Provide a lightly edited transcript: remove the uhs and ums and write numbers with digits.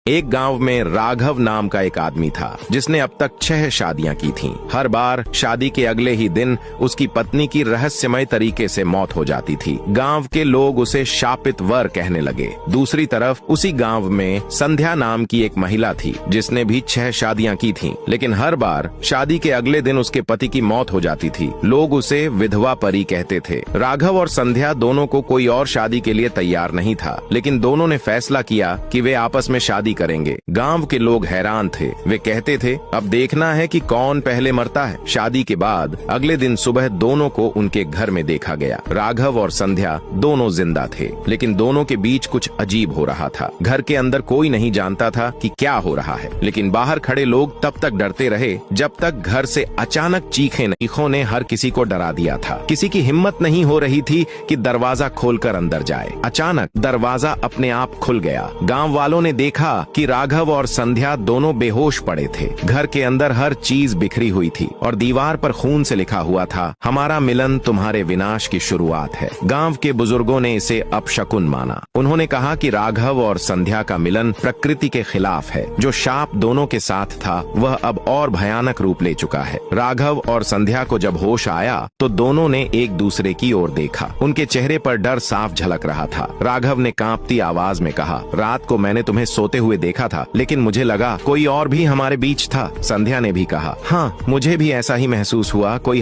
एक गांव में राघव नाम का एक आदमी था जिसने अब तक 6 शादियां की थीं। हर बार शादी के अगले ही दिन उसकी पत्नी की रहस्यमय तरीके से मौत हो जाती थी। गांव के लोग उसे शापित वर कहने लगे। दूसरी तरफ उसी गांव में संध्या नाम की एक महिला थी जिसने भी 6 शादियां की थीं, लेकिन हर बार शादी के अगले दिन उसके पति की मौत हो जाती थी। लोग उसे विधवा परी कहते थे। राघव और संध्या दोनों को कोई और शादी के लिए तैयार नहीं था, लेकिन दोनों ने फैसला किया कि वे आपस में शादी करेंगे। गांव के लोग हैरान थे। वे कहते थे, अब देखना है कि कौन पहले मरता है। शादी के बाद अगले दिन सुबह दोनों को उनके घर में देखा गया। राघव और संध्या दोनों जिंदा थे, लेकिन दोनों के बीच कुछ अजीब हो रहा था। घर के अंदर कोई नहीं जानता था कि क्या हो रहा है, लेकिन बाहर खड़े लोग तब तक डरते रहे जब तक घर से अचानक चीखों ने हर किसी को डरा दिया था। किसी की हिम्मत नहीं हो रही थी कि दरवाजा खोलकर अंदर जाए। अचानक दरवाजा अपने आप खुल गया। गांव वालों ने देखा कि राघव और संध्या दोनों बेहोश पड़े थे। घर के अंदर हर चीज बिखरी हुई थी और दीवार पर खून से लिखा हुआ था, हमारा मिलन तुम्हारे विनाश की शुरुआत है। गांव के बुजुर्गों ने इसे अपशकुन माना। उन्होंने कहा कि राघव और संध्या का मिलन प्रकृति के खिलाफ है। जो शाप दोनों के साथ था वह अब और भयानक रूप ले चुका है। राघव और संध्या को जब होश आया तो दोनों ने एक दूसरे की ओर देखा। उनके चेहरे पर डर साफ झलक रहा था। राघव ने कांपती आवाज में कहा, रात को मैंने तुम्हें सोते हुए देखा था, लेकिन मुझे लगा कोई और भी हमारे बीच था। संध्या ने भी कहा, हाँ, मुझे भी ऐसा ही महसूस हुआ, कोई